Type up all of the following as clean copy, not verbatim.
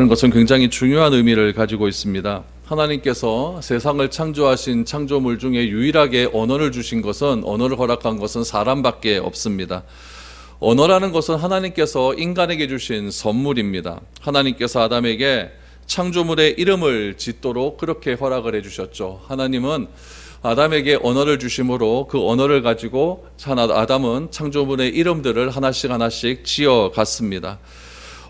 언어라는 것은 굉장히 중요한 의미를 가지고 있습니다. 하나님께서 세상을 창조하신 창조물 중에 유일하게 언어를 주신 것은, 언어를 허락한 것은 사람밖에 없습니다. 언어라는 것은 하나님께서 인간에게 주신 선물입니다. 하나님께서 아담에게 창조물의 이름을 짓도록 그렇게 허락을 해주셨죠. 하나님은 아담에게 언어를 주심으로 그 언어를 가지고 아담은 창조물의 이름들을 하나씩 지어갔습니다.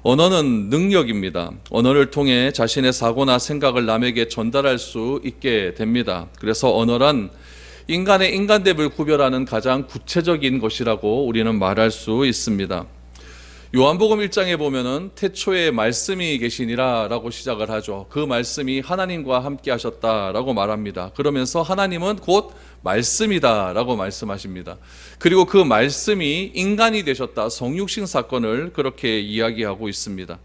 언어는 능력입니다. 언어를 통해 자신의 사고나 생각을 남에게 전달할 수 있게 됩니다. 그래서 언어란 인간의 인간됨을 구별하는 가장 구체적인 것이라고 우리는 말할 수 있습니다. 요한복음 1장에 보면은 태초에 말씀이 계시니라 라고 시작을 하죠. 그 말씀이 하나님과 함께 하셨다라고 말합니다. 그러면서 하나님은 곧 말씀이다 라고 말씀하십니다. 그리고 그 말씀이 인간이 되셨다, 성육신 사건을 그렇게 이야기하고 있습니다.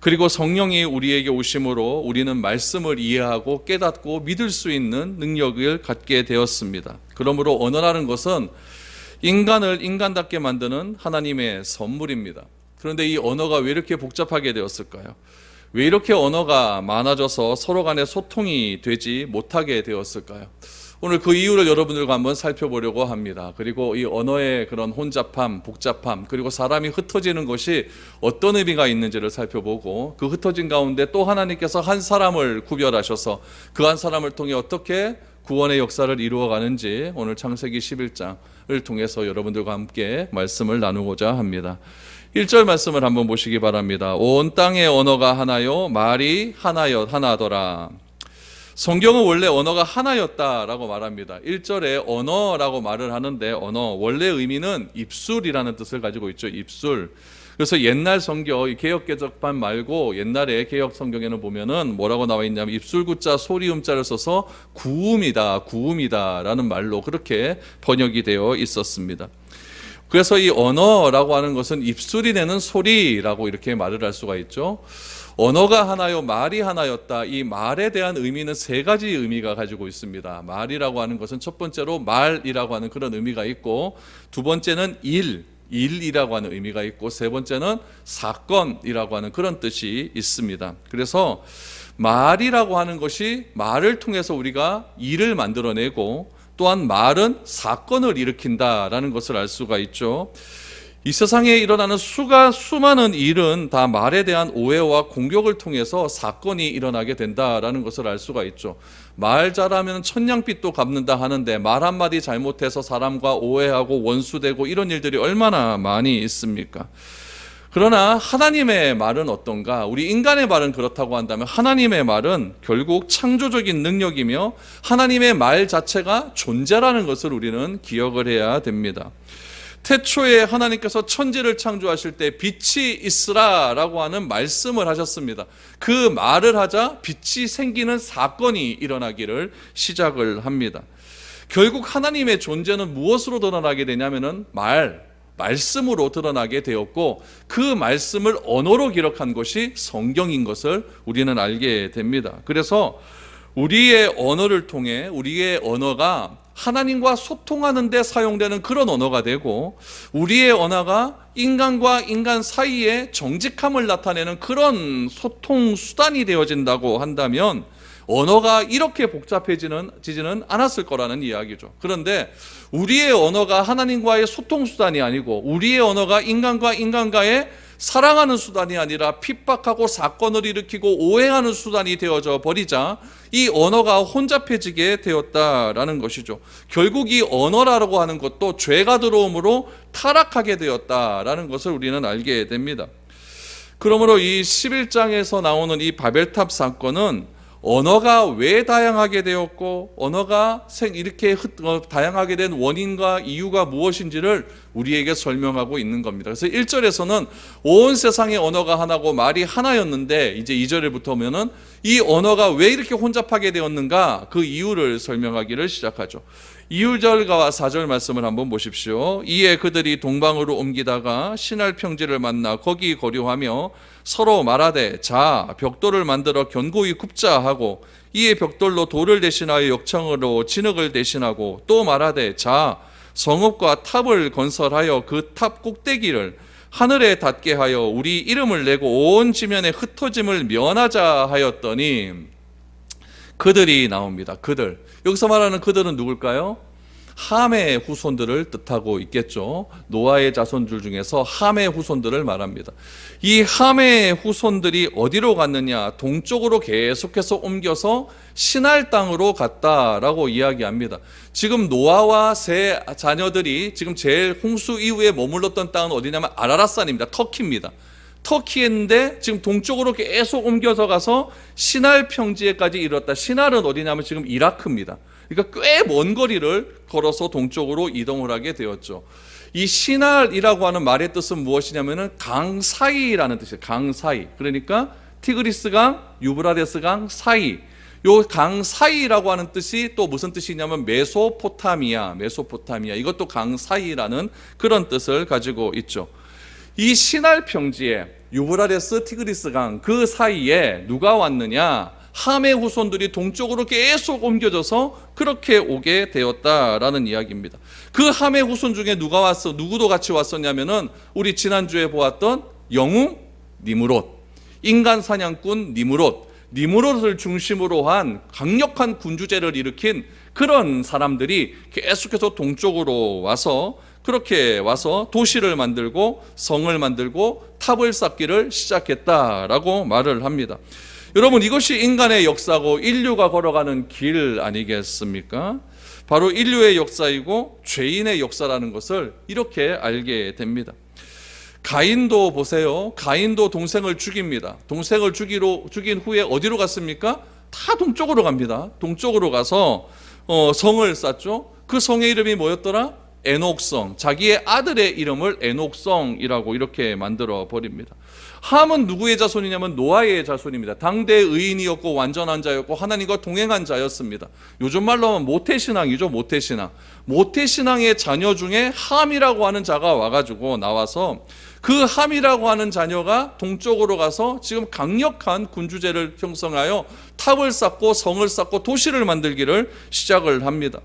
그리고 성령이 우리에게 오심으로 우리는 말씀을 이해하고 깨닫고 믿을 수 있는 능력을 갖게 되었습니다. 그러므로 언어라는 것은 인간을 인간답게 만드는 하나님의 선물입니다. 그런데 이 언어가 왜 이렇게 복잡하게 되었을까요? 왜 이렇게 언어가 많아져서 서로 간에 소통이 되지 못하게 되었을까요? 오늘 그 이유를 여러분들과 한번 살펴보려고 합니다. 그리고 이 언어의 그런 혼잡함, 복잡함, 그리고 사람이 흩어지는 것이 어떤 의미가 있는지를 살펴보고, 그 흩어진 가운데 또 하나님께서 한 사람을 구별하셔서 그 한 사람을 통해 어떻게 구원의 역사를 이루어가는지 오늘 창세기 11장을 통해서 여러분들과 함께 말씀을 나누고자 합니다. 1절 말씀을 한번 보시기 바랍니다. 온 땅의 언어가 하나요, 말이 하나더라. 성경은 원래 언어가 하나였다라고 말합니다. 1절에 언어라고 말을 하는데, 언어 원래 의미는 입술이라는 뜻을 가지고 있죠. 입술. 그래서 옛날 성경, 개역개정판 말고 옛날에 개역 성경에는 보면은 뭐라고 나와 있냐면 입술구자 소리음자를 써서 구음이다라는 말로 그렇게 번역이 되어 있었습니다. 그래서 이 언어라고 하는 것은 입술이 내는 소리라고 이렇게 말을 할 수가 있죠. 언어가 하나요, 말이 하나였다. 이 말에 대한 의미는 세 가지 의미가 가지고 있습니다. 말이라고 하는 것은 첫 번째로 말이라고 하는 그런 의미가 있고, 두 번째는 일이라고 하는 의미가 있고, 세 번째는 사건이라고 하는 그런 뜻이 있습니다. 그래서 말이라고 하는 것이 말을 통해서 우리가 일을 만들어내고, 또한 말은 사건을 일으킨다라는 것을 알 수가 있죠. 이 세상에 일어나는 수많은 일은 다 말에 대한 오해와 공격을 통해서 사건이 일어나게 된다라는 것을 알 수가 있죠. 말 잘하면 천냥빚도 갚는다 하는데 말 한마디 잘못해서 사람과 오해하고 원수되고 이런 일들이 얼마나 많이 있습니까? 그러나 하나님의 말은 어떤가? 우리 인간의 말은 그렇다고 한다면 하나님의 말은 결국 창조적인 능력이며 하나님의 말 자체가 존재라는 것을 우리는 기억을 해야 됩니다. 태초에 하나님께서 천지를 창조하실 때 빛이 있으라라고 하는 말씀을 하셨습니다. 그 말을 하자 빛이 생기는 사건이 일어나기를 시작을 합니다. 결국 하나님의 존재는 무엇으로 드러나게 되냐면은 말씀으로 드러나게 되었고, 그 말씀을 언어로 기록한 것이 성경인 것을 우리는 알게 됩니다. 그래서 우리의 언어를 통해 우리의 언어가 하나님과 소통하는 데 사용되는 그런 언어가 되고, 우리의 언어가 인간과 인간 사이에 정직함을 나타내는 그런 소통 수단이 되어진다고 한다면 언어가 이렇게 복잡해지지는 않았을 거라는 이야기죠. 그런데 우리의 언어가 하나님과의 소통 수단이 아니고, 우리의 언어가 인간과 인간과의 사랑하는 수단이 아니라 핍박하고 사건을 일으키고 오해하는 수단이 되어져 버리자 이 언어가 혼잡해지게 되었다라는 것이죠. 결국 이 언어라고 하는 것도 죄가 들어옴으로 타락하게 되었다라는 것을 우리는 알게 됩니다. 그러므로 이 11장에서 나오는 이 바벨탑 사건은 언어가 왜 다양하게 되었고, 언어가 이렇게 다양하게 된 원인과 이유가 무엇인지를 우리에게 설명하고 있는 겁니다. 그래서 1절에서는 온 세상의 언어가 하나고 말이 하나였는데, 이제 2절에부터 보면은 이 언어가 왜 이렇게 혼잡하게 되었는가, 그 이유를 설명하기를 시작하죠. 2절과 4절 말씀을 한번 보십시오. 이에 그들이 동방으로 옮기다가 신할 평지를 만나 거기 거류하며 서로 말하되, 자 벽돌을 만들어 견고히 굽자 하고, 이에 벽돌로 돌을 대신하여 역청으로 진흙을 대신하고, 또 말하되, 자 성읍과 탑을 건설하여 그 탑 꼭대기를 하늘에 닿게 하여 우리 이름을 내고 온 지면에 흩어짐을 면하자 하였더니 그들이 나옵니다. 그들. 여기서 말하는 그들은 누굴까요? 함의 후손들을 뜻하고 있겠죠. 노아의 자손들 중에서 함의 후손들을 말합니다. 이 함의 후손들이 어디로 갔느냐? 동쪽으로 계속해서 옮겨서 시날 땅으로 갔다라고 이야기합니다. 지금 노아와 세 자녀들이 지금 제일 홍수 이후에 머물렀던 땅은 어디냐면 아라랏산입니다. 터키입니다. 터키인데 지금 동쪽으로 계속 옮겨서 가서 시날 평지에까지 이르렀다. 시날은 어디냐면 지금 이라크입니다. 그러니까 꽤 먼 거리를 걸어서 동쪽으로 이동을 하게 되었죠. 이 시날이라고 하는 말의 뜻은 무엇이냐면은 강 사이라는 뜻이에요. 강 사이. 그러니까 티그리스 강, 유브라데스 강 사이. 요 강 사이라고 하는 뜻이 또 무슨 뜻이냐면 메소포타미아. 이것도 강 사이라는 그런 뜻을 가지고 있죠. 이 시날 평지에 유브라데스, 티그리스 강 그 사이에 누가 왔느냐? 함의 후손들이 동쪽으로 계속 옮겨져서 그렇게 오게 되었다라는 이야기입니다. 그 함의 후손 중에 누구도 같이 왔었냐면은 우리 지난주에 보았던 영웅 니므롯, 인간 사냥꾼 니므롯을 중심으로 한 강력한 군주제를 일으킨 그런 사람들이 계속해서 동쪽으로 와서 그렇게 와서 도시를 만들고 성을 만들고 탑을 쌓기를 시작했다라고 말을 합니다. 여러분, 이것이 인간의 역사고 인류가 걸어가는 길 아니겠습니까? 바로 인류의 역사이고 죄인의 역사라는 것을 이렇게 알게 됩니다. 가인도 보세요. 가인도 동생을 죽입니다. 동생을 죽인 후에 어디로 갔습니까? 다 동쪽으로 갑니다. 동쪽으로 가서 성을 쌓죠. 그 성의 이름이 뭐였더라? 에녹성. 자기의 아들의 이름을 에녹성이라고 이렇게 만들어 버립니다. 함은 누구의 자손이냐면 노아의 자손입니다. 당대 의인이었고 완전한 자였고 하나님과 동행한 자였습니다. 요즘 말로 하면 모태신앙이죠. 모태신앙의 자녀 중에 함이라고 하는 자가 와가지고 나와서 그 함이라고 하는 자녀가 동쪽으로 가서 지금 강력한 군주제를 형성하여 탑을 쌓고 성을 쌓고 도시를 만들기를 시작을 합니다.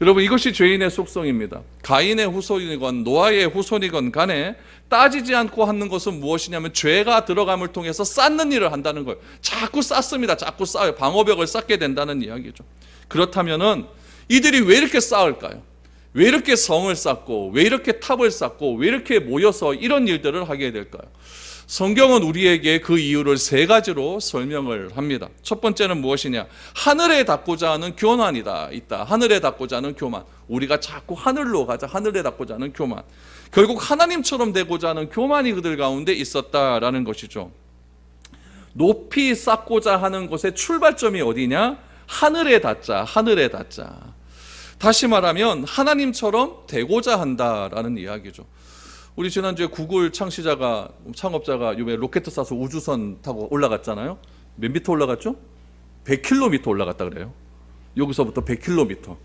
여러분, 이것이 죄인의 속성입니다. 가인의 후손이건 노아의 후손이건 간에 따지지 않고 하는 것은 무엇이냐면 죄가 들어감을 통해서 쌓는 일을 한다는 거예요. 자꾸 쌓습니다. 자꾸 쌓아요. 방어벽을 쌓게 된다는 이야기죠. 그렇다면은 이들이 왜 이렇게 쌓을까요? 왜 이렇게 성을 쌓고 왜 이렇게 탑을 쌓고 왜 이렇게 모여서 이런 일들을 하게 될까요? 성경은 우리에게 그 이유를 세 가지로 설명을 합니다. 첫 번째는 무엇이냐? 하늘에 닿고자 하는 교만이다. 하늘에 닿고자 하는 교만. 우리가 자꾸 하늘로 가자. 하늘에 닿고자 하는 교만. 결국 하나님처럼 되고자 하는 교만이 그들 가운데 있었다라는 것이죠. 높이 쌓고자 하는 것의 출발점이 어디냐? 하늘에 닿자. 다시 말하면 하나님처럼 되고자 한다라는 이야기죠. 우리 지난주에 구글 창업자가 요번에 로켓 쏴서 우주선 타고 올라갔잖아요. 몇 미터 올라갔죠? 100km 올라갔다 그래요. 여기서부터 100km.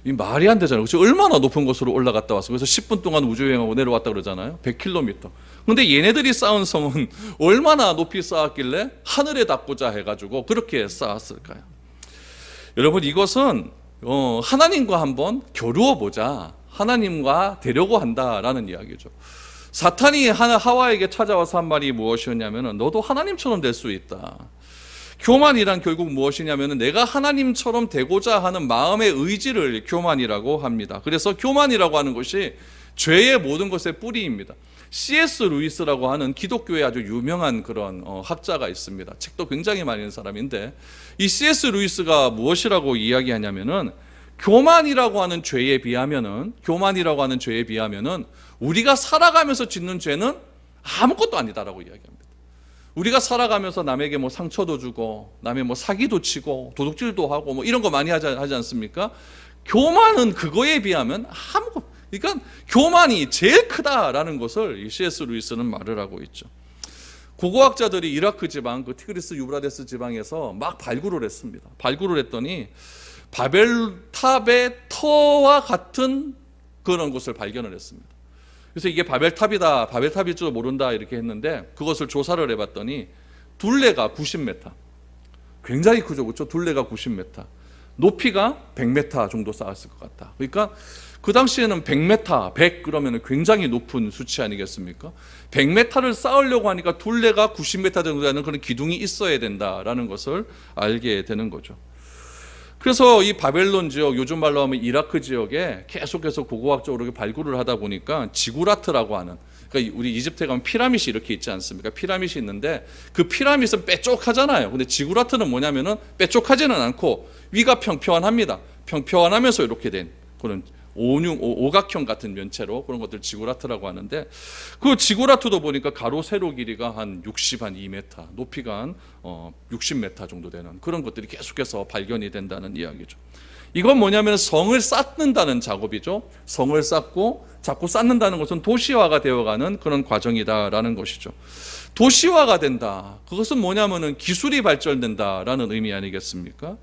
이 말이 안 되잖아요. 그렇죠? 얼마나 높은 곳으로 올라갔다 왔어. 그래서 10분 동안 우주여행하고 내려왔다 그러잖아요. 100km. 근데 얘네들이 쌓은 성은 얼마나 높이 쌓았길래 하늘에 닿고자 해가지고 그렇게 쌓았을까요? 여러분, 이것은 하나님과 한번 겨루어보자. 하나님과 되려고 한다라는 이야기죠. 사탄이 하와에게 찾아와서 한 말이 무엇이었냐면 너도 하나님처럼 될 수 있다. 교만이란 결국 무엇이냐면 내가 하나님처럼 되고자 하는 마음의 의지를 교만이라고 합니다. 그래서 교만이라고 하는 것이 죄의 모든 것의 뿌리입니다. C.S. 루이스라고 하는 기독교의 아주 유명한 그런 학자가 있습니다. 책도 굉장히 많이 읽는 사람인데 이 C.S. 루이스가 무엇이라고 이야기하냐면은 교만이라고 하는 죄에 비하면은 우리가 살아가면서 짓는 죄는 아무것도 아니다라고 이야기합니다. 우리가 살아가면서 남에게 뭐 상처도 주고 남의 뭐 사기도 치고 도둑질도 하고 뭐 이런 거 많이 하지 않습니까? 교만은 그거에 비하면 그러니까 교만이 제일 크다라는 것을 C.S. 루이스는 말을 하고 있죠. 고고학자들이 이라크 지방, 그 티그리스 유브라데스 지방에서 막 발굴을 했습니다. 발굴을 했더니 바벨탑의 터와 같은 그런 곳을 발견을 했습니다. 그래서 이게 바벨탑이다, 바벨탑일 줄 모른다 이렇게 했는데 그것을 조사를 해봤더니 둘레가 90m. 굉장히 크죠, 그렇죠? 둘레가 90m. 높이가 100m 정도 쌓았을 것 같다. 그러니까 그 당시에는 100m, 100 그러면 굉장히 높은 수치 아니겠습니까? 100m를 쌓으려고 하니까 둘레가 90m 정도 되는 그런 기둥이 있어야 된다라는 것을 알게 되는 거죠. 그래서 이 바벨론 지역, 요즘 말로 하면 이라크 지역에 계속해서 고고학적으로 발굴을 하다 보니까 지구라트라고 하는, 그러니까 우리 이집트에 가면 피라밋이 이렇게 있지 않습니까? 피라밋이 있는데 그 피라밋은 뾰족하잖아요. 근데 지구라트는 뭐냐면은 뾰족하지는 않고 위가 평평합니다. 평평하면서 이렇게 된 그런 오각형 같은 면체로 그런 것들 지구라트라고 하는데, 그 지구라트도 보니까 가로 세로 길이가 한 2m, 높이가 한 60m 정도 되는 그런 것들이 계속해서 발견이 된다는 이야기죠. 이건 뭐냐면 성을 쌓는다는 작업이죠. 성을 쌓고 자꾸 쌓는다는 것은 도시화가 되어가는 그런 과정이다라는 것이죠. 도시화가 된다. 그것은 뭐냐면은 기술이 발전된다라는 의미 아니겠습니까?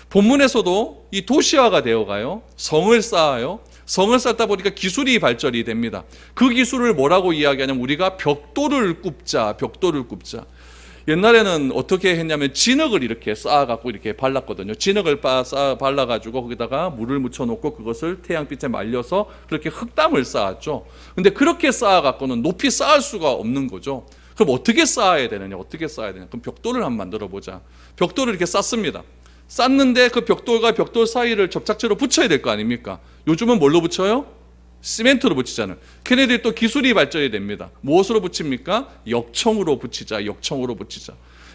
본문에서도 이 도시화가 되어가요. 성을 쌓아요. 성을 쌓다 보니까 기술이 발전이 됩니다. 그 기술을 뭐라고 이야기하냐면 우리가 벽돌을 굽자. 옛날에는 어떻게 했냐면 진흙을 이렇게 쌓아갖고 이렇게 발랐거든요. 진흙을 발라가지고 거기다가 물을 묻혀놓고 그것을 태양빛에 말려서 그렇게 흙담을 쌓았죠. 근데 그렇게 쌓아갖고는 높이 쌓을 수가 없는 거죠. 그럼 어떻게 쌓아야 되느냐? 그럼 벽돌을 한번 만들어 보자. 벽돌을 이렇게 쌓습니다. 쌓는데 그 벽돌과 벽돌 사이를 접착제로 붙여야 될 거 아닙니까? 요즘은 뭘로 붙여요? 시멘트로 붙이잖아요. 걔네들이 또 기술이 발전이 됩니다. 무엇으로 붙입니까? 역청으로 붙이자.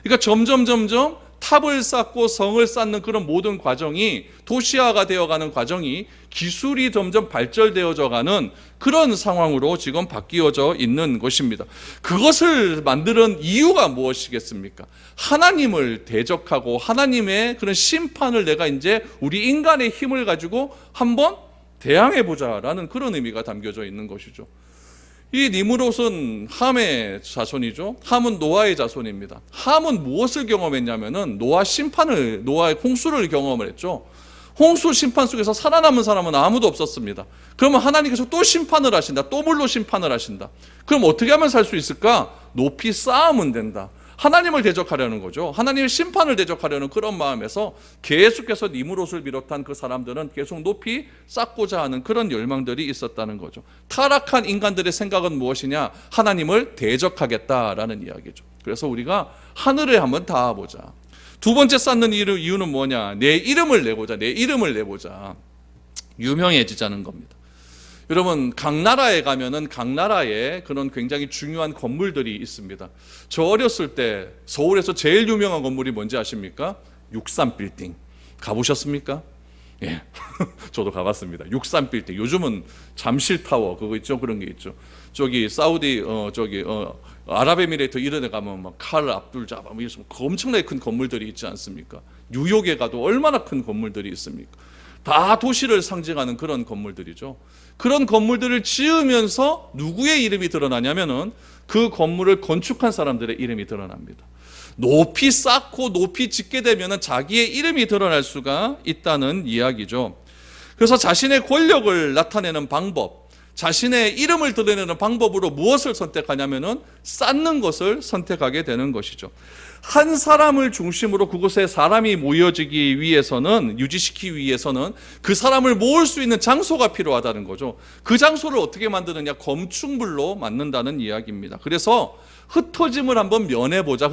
그러니까 점점 탑을 쌓고 성을 쌓는 그런 모든 과정이, 도시화가 되어가는 과정이 기술이 점점 발전되어져 가는 그런 상황으로 지금 바뀌어져 있는 것입니다. 그것을 만드는 이유가 무엇이겠습니까? 하나님을 대적하고 하나님의 그런 심판을 내가 이제 우리 인간의 힘을 가지고 한번 대항해보자라는 그런 의미가 담겨져 있는 것이죠. 이 니므롯은 함의 자손이죠. 함은 노아의 자손입니다. 함은 무엇을 경험했냐면은 노아의 홍수를 경험을 했죠. 홍수 심판 속에서 살아남은 사람은 아무도 없었습니다. 그러면 하나님께서 또 심판을 하신다. 또 물로 심판을 하신다. 그럼 어떻게 하면 살 수 있을까? 높이 쌓으면 된다. 하나님을 대적하려는 거죠. 하나님의 심판을 대적하려는 그런 마음에서 계속해서 니므롯을 비롯한 그 사람들은 계속 높이 쌓고자 하는 그런 열망들이 있었다는 거죠. 타락한 인간들의 생각은 무엇이냐? 하나님을 대적하겠다라는 이야기죠. 그래서 우리가 하늘에 한번 닿아보자. 두 번째 쌓는 이유는 뭐냐? 내 이름을 내보자. 유명해지자는 겁니다. 여러분, 각 나라에 가면은 각 나라에 그런 굉장히 중요한 건물들이 있습니다. 저 어렸을 때 서울에서 제일 유명한 건물이 뭔지 아십니까? 63빌딩. 가보셨습니까? 예. 저도 가봤습니다. 63빌딩. 요즘은 잠실타워 그거 있죠? 그런 게 있죠. 저기 사우디 아랍에미레이트 이런 데 가면 막 칼 압둘 자바 뭐 이런 엄청나게 큰 건물들이 있지 않습니까? 뉴욕에 가도 얼마나 큰 건물들이 있습니까? 다 도시를 상징하는 그런 건물들이죠. 그런 건물들을 지으면서 누구의 이름이 드러나냐면은 그 건물을 건축한 사람들의 이름이 드러납니다. 높이 쌓고 높이 짓게 되면은 자기의 이름이 드러날 수가 있다는 이야기죠. 그래서 자신의 권력을 나타내는 방법, 자신의 이름을 드러내는 방법으로 무엇을 선택하냐면은 쌓는 것을 선택하게 되는 것이죠. 한 사람을 중심으로 그곳에 사람이 모여지기 위해서는, 유지시키기 위해서는 그 사람을 모을 수 있는 장소가 필요하다는 거죠. 그 장소를 어떻게 만드느냐? 건축물로 만든다는 이야기입니다. 그래서 흩어짐을 한번 면해보자.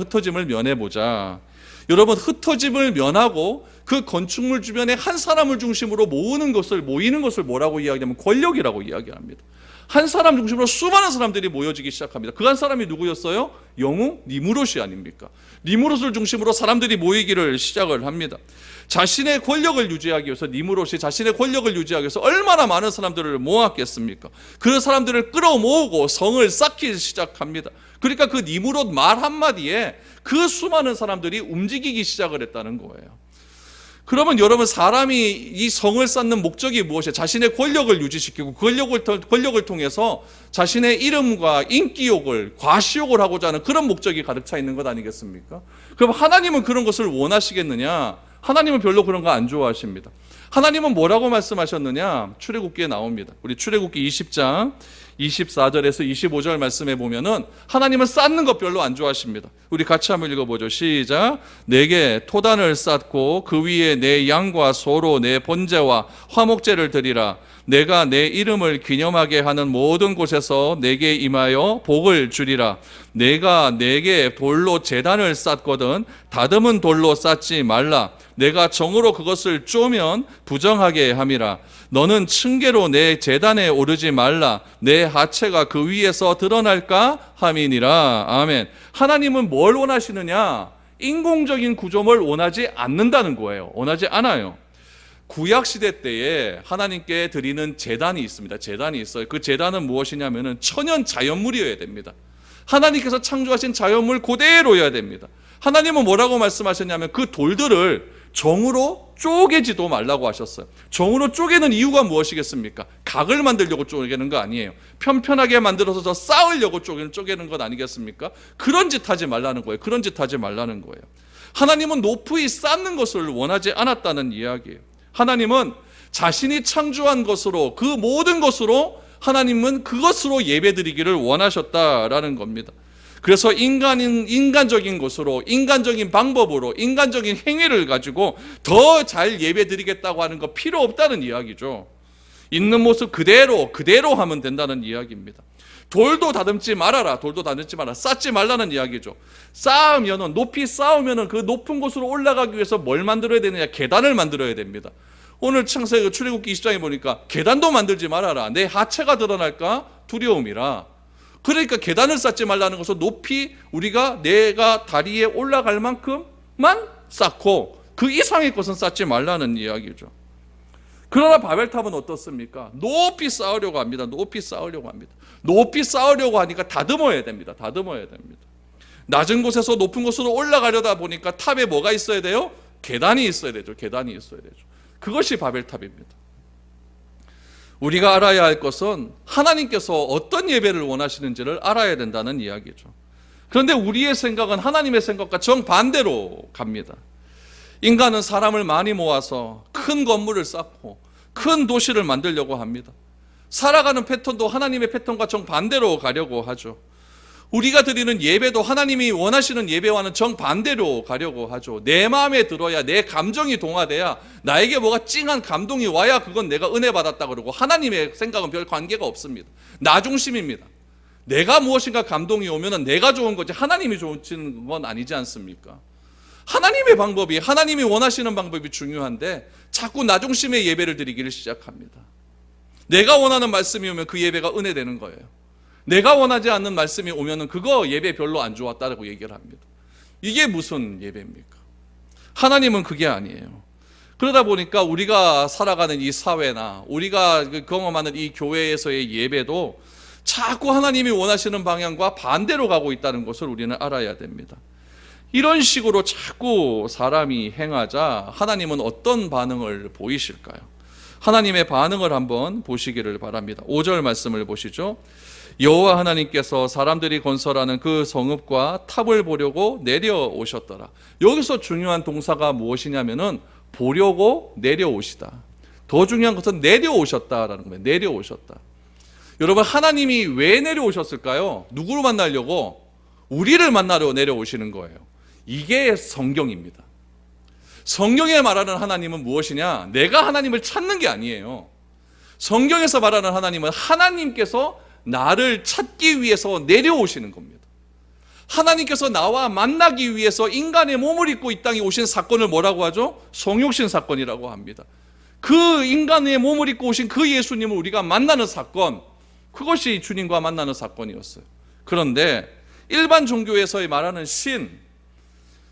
여러분, 흩어짐을 면하고 그 건축물 주변에 한 사람을 중심으로 모이는 것을 뭐라고 이야기하냐면 권력이라고 이야기합니다. 한 사람 중심으로 수많은 사람들이 모여지기 시작합니다. 그 한 사람이 누구였어요? 영웅 니므롯이 아닙니까? 니므롯을 중심으로 사람들이 모이기를 시작을 합니다. 자신의 권력을 유지하기 위해서, 니므롯이 자신의 권력을 유지하기 위해서 얼마나 많은 사람들을 모았겠습니까? 그 사람들을 끌어모으고 성을 쌓기 시작합니다. 그러니까 그 니므롯 말 한마디에 그 수많은 사람들이 움직이기 시작을 했다는 거예요. 그러면 여러분, 사람이 이 성을 쌓는 목적이 무엇이에요? 자신의 권력을 유지시키고 권력을 통해서 자신의 이름과 인기욕을, 과시욕을 하고자 하는 그런 목적이 가득 차 있는 것 아니겠습니까? 그럼 하나님은 그런 것을 원하시겠느냐? 하나님은 별로 그런 거 안 좋아하십니다. 하나님은 뭐라고 말씀하셨느냐? 출애굽기에 나옵니다. 우리 출애굽기 20장 24절에서 25절 말씀에 보면은 하나님은 쌓는 것 별로 안 좋아하십니다. 우리 같이 한번 읽어보죠. 시작. 내게 토단을 쌓고 그 위에 내 양과 소로 내 번제와 화목제를 드리라. 내가 내 이름을 기념하게 하는 모든 곳에서 내게 임하여 복을 주리라. 내가 내게 돌로 제단을 쌓거든 다듬은 돌로 쌓지 말라. 내가 정으로 그것을 쪼면 부정하게 함이라. 너는 층계로 내 제단에 오르지 말라. 내 하체가 그 위에서 드러날까 함이니라. 아멘. 하나님은 뭘 원하시느냐? 인공적인 구조물 원하지 않는다는 거예요. 원하지 않아요. 구약시대 때에 하나님께 드리는 제단이 있습니다. 제단이 있어요. 그 제단은 무엇이냐면은 천연 자연물이어야 됩니다. 하나님께서 창조하신 자연물 그대로여야 됩니다. 하나님은 뭐라고 말씀하셨냐면 그 돌들을 정으로 쪼개지도 말라고 하셨어요. 정으로 쪼개는 이유가 무엇이겠습니까? 각을 만들려고 쪼개는 거 아니에요. 편편하게 만들어서 저 쌓으려고 쪼개는 것 아니겠습니까? 그런 짓 하지 말라는 거예요. 그런 짓 하지 말라는 거예요. 하나님은 높이 쌓는 것을 원하지 않았다는 이야기예요. 하나님은 자신이 창조한 것으로 그 모든 것으로 하나님은 그것으로 예배드리기를 원하셨다라는 겁니다. 그래서 인간적인 것으로 인간적인 방법으로 인간적인 행위를 가지고 더 잘 예배드리겠다고 하는 거 필요 없다는 이야기죠. 있는 모습 그대로 하면 된다는 이야기입니다. 돌도 다듬지 말아라. 돌도 다듬지 마라. 쌓지 말라는 이야기죠. 쌓으면은 높이 쌓으면은 그 높은 곳으로 올라가기 위해서 뭘 만들어야 되느냐? 계단을 만들어야 됩니다. 오늘 창세기 출애굽기 20장에 보니까 계단도 만들지 말아라. 내 하체가 드러날까 두려움이라. 그러니까 계단을 쌓지 말라는 것은 높이 내가 다리에 올라갈 만큼만 쌓고 그 이상의 것은 쌓지 말라는 이야기죠. 그러나 바벨탑은 어떻습니까? 높이 쌓으려고 합니다. 높이 쌓으려고 합니다. 높이 쌓으려고 하니까 다듬어야 됩니다. 다듬어야 됩니다. 낮은 곳에서 높은 곳으로 올라가려다 보니까 탑에 뭐가 있어야 돼요? 계단이 있어야 되죠. 계단이 있어야 되죠. 그것이 바벨탑입니다. 우리가 알아야 할 것은 하나님께서 어떤 예배를 원하시는지를 알아야 된다는 이야기죠. 그런데 우리의 생각은 하나님의 생각과 정반대로 갑니다. 인간은 사람을 많이 모아서 큰 건물을 쌓고 큰 도시를 만들려고 합니다. 살아가는 패턴도 하나님의 패턴과 정반대로 가려고 하죠. 우리가 드리는 예배도 하나님이 원하시는 예배와는 정반대로 가려고 하죠. 내 마음에 들어야, 내 감정이 동화돼야, 나에게 뭐가 찡한 감동이 와야 그건 내가 은혜 받았다 그러고 하나님의 생각은 별 관계가 없습니다. 나 중심입니다. 내가 무엇인가 감동이 오면 내가 좋은 거지 하나님이 좋은 건 아니지 않습니까? 하나님의 방법이, 하나님이 원하시는 방법이 중요한데 자꾸 나 중심의 예배를 드리기를 시작합니다. 내가 원하는 말씀이 오면 그 예배가 은혜되는 거예요. 내가 원하지 않는 말씀이 오면은 그거 예배 별로 안 좋았다라고 얘기를 합니다. 이게 무슨 예배입니까? 하나님은 그게 아니에요. 그러다 보니까 우리가 살아가는 이 사회나 우리가 경험하는 이 교회에서의 예배도 자꾸 하나님이 원하시는 방향과 반대로 가고 있다는 것을 우리는 알아야 됩니다. 이런 식으로 자꾸 사람이 행하자 하나님은 어떤 반응을 보이실까요? 하나님의 반응을 한번 보시기를 바랍니다. 5절 말씀을 보시죠. 여호와 하나님께서 사람들이 건설하는 그 성읍과 탑을 보려고 내려오셨더라. 여기서 중요한 동사가 무엇이냐면은 보려고 내려오시다. 더 중요한 것은 내려오셨다라는 거예요. 내려오셨다. 여러분, 하나님이 왜 내려오셨을까요? 누구를 만나려고? 우리를 만나러 내려오시는 거예요. 이게 성경입니다. 성경에 말하는 하나님은 무엇이냐? 내가 하나님을 찾는 게 아니에요. 성경에서 말하는 하나님은 하나님께서 나를 찾기 위해서 내려오시는 겁니다. 하나님께서 나와 만나기 위해서 인간의 몸을 입고 이 땅에 오신 사건을 뭐라고 하죠? 성육신 사건이라고 합니다. 그 인간의 몸을 입고 오신 그 예수님을 우리가 만나는 사건, 그것이 주님과 만나는 사건이었어요. 그런데 일반 종교에서 말하는 신,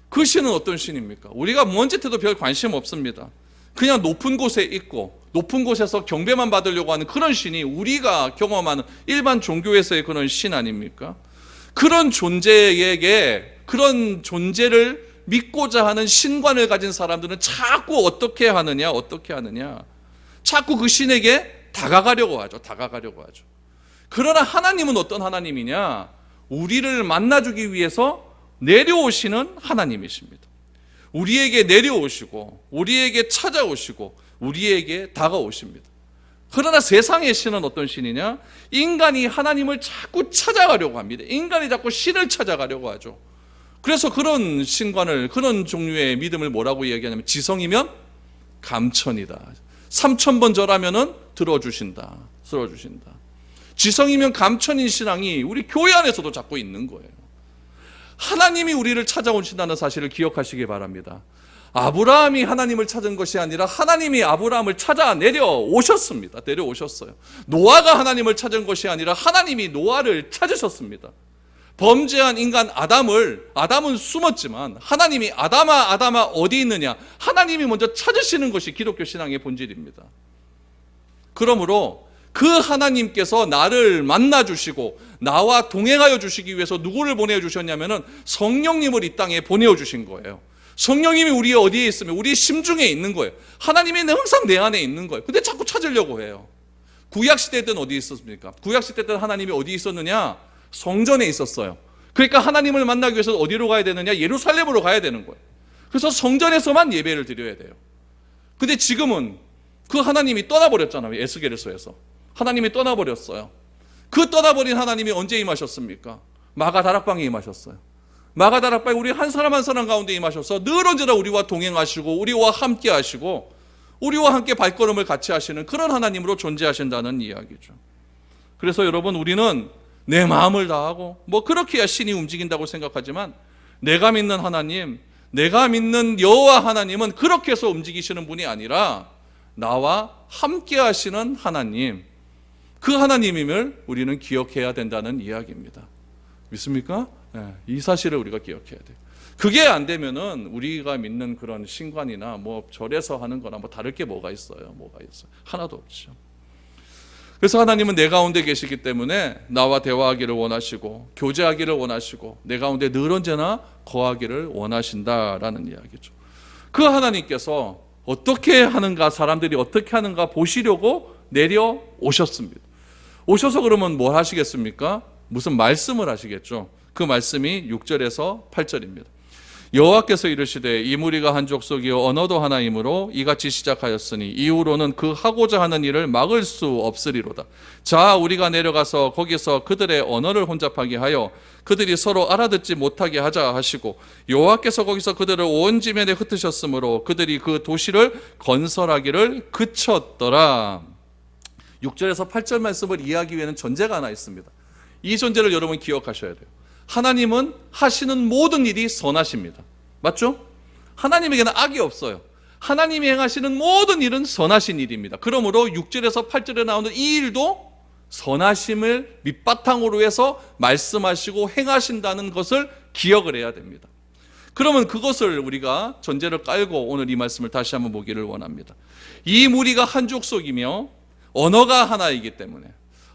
그 신은 어떤 신입니까? 우리가 뭔 짓 해도 별 관심 없습니다. 그냥 높은 곳에 있고 높은 곳에서 경배만 받으려고 하는 그런 신이 우리가 경험하는 일반 종교에서의 그런 신 아닙니까? 그런 존재에게, 그런 존재를 믿고자 하는 신관을 가진 사람들은 자꾸 어떻게 하느냐? 자꾸 그 신에게 다가가려고 하죠. 그러나 하나님은 어떤 하나님이냐? 우리를 만나주기 위해서 내려오시는 하나님이십니다. 우리에게 내려오시고 우리에게 찾아오시고 우리에게 다가오십니다. 그러나 세상의 신은 어떤 신이냐? 인간이 하나님을 자꾸 찾아가려고 합니다. 인간이 자꾸 신을 찾아가려고 하죠. 그래서 그런 신관을, 그런 종류의 믿음을 뭐라고 이야기하냐면 지성이면 감천이다. 3000번 절하면은 들어주신다. 지성이면 감천인 신앙이 우리 교회 안에서도 자꾸 있는 거예요. 하나님이 우리를 찾아오신다는 사실을 기억하시기 바랍니다. 아브라함이 하나님을 찾은 것이 아니라 하나님이 아브라함을 찾아 내려오셨습니다. 내려오셨어요. 노아가 하나님을 찾은 것이 아니라 하나님이 노아를 찾으셨습니다. 범죄한 인간 아담은 숨었지만 하나님이 아담아 어디 있느냐? 하나님이 먼저 찾으시는 것이 기독교 신앙의 본질입니다. 그러므로 그 하나님께서 나를 만나주시고 나와 동행하여 주시기 위해서 누구를 보내주셨냐면은 성령님을 이 땅에 보내주신 거예요. 성령님이 우리 어디에 있으면 우리 심중에 있는 거예요. 하나님이 항상 내 안에 있는 거예요. 근데 자꾸 찾으려고 해요. 구약시대 때는 어디 있었습니까? 구약시대 때는 하나님이 어디 있었느냐? 성전에 있었어요. 그러니까 하나님을 만나기 위해서 어디로 가야 되느냐? 예루살렘으로 가야 되는 거예요. 그래서 성전에서만 예배를 드려야 돼요. 근데 지금은 그 하나님이 떠나버렸잖아요. 에스겔에서에서 하나님이 떠나버렸어요. 그 떠나버린 하나님이 언제 임하셨습니까? 마가다락방에 임하셨어요. 마가다락방에 우리 한 사람 한 사람 가운데 임하셔서 늘 언제나 우리와 동행하시고 우리와 함께 하시고 우리와 함께 발걸음을 같이 하시는 그런 하나님으로 존재하신다는 이야기죠. 그래서 여러분, 우리는 내 마음을 다하고 그렇게 해야 신이 움직인다고 생각하지만 내가 믿는 하나님, 내가 믿는 여호와 하나님은 그렇게 해서 움직이시는 분이 아니라 나와 함께 하시는 하나님, 그 하나님임을 우리는 기억해야 된다는 이야기입니다. 믿습니까? 네, 이 사실을 우리가 기억해야 돼요. 그게 안 되면은 우리가 믿는 그런 신관이나 절에서 하는 거나 다를 게 뭐가 있어요? 하나도 없죠. 그래서 하나님은 내 가운데 계시기 때문에 나와 대화하기를 원하시고 교제하기를 원하시고 내 가운데 늘 언제나 거하기를 원하신다라는 이야기죠. 그 하나님께서 어떻게 하는가, 사람들이 어떻게 하는가 보시려고 내려오셨습니다. 오셔서 그러면 뭘 하시겠습니까? 무슨 말씀을 하시겠죠. 그 말씀이 6절에서 8절입니다. 여호와께서 이르시되 이 무리가 한 족속이요 언어도 하나이므로 이같이 시작하였으니 이후로는 그 하고자 하는 일을 막을 수 없으리로다. 자, 우리가 내려가서 거기서 그들의 언어를 혼잡하게 하여 그들이 서로 알아듣지 못하게 하자 하시고 여호와께서 거기서 그들을 온 지면에 흩으셨으므로 그들이 그 도시를 건설하기를 그쳤더라. 6절에서 8절 말씀을 이해하기 위해는 전제가 하나 있습니다. 이 전제를 여러분 기억하셔야 돼요. 하나님은 하시는 모든 일이 선하십니다. 맞죠? 하나님에게는 악이 없어요. 하나님이 행하시는 모든 일은 선하신 일입니다. 그러므로 6절에서 8절에 나오는 이 일도 선하심을 밑바탕으로 해서 말씀하시고 행하신다는 것을 기억을 해야 됩니다. 그러면 그것을 우리가 전제를 깔고 오늘 이 말씀을 다시 한번 보기를 원합니다. 이 무리가 한 족속이며 언어가 하나이기 때문에,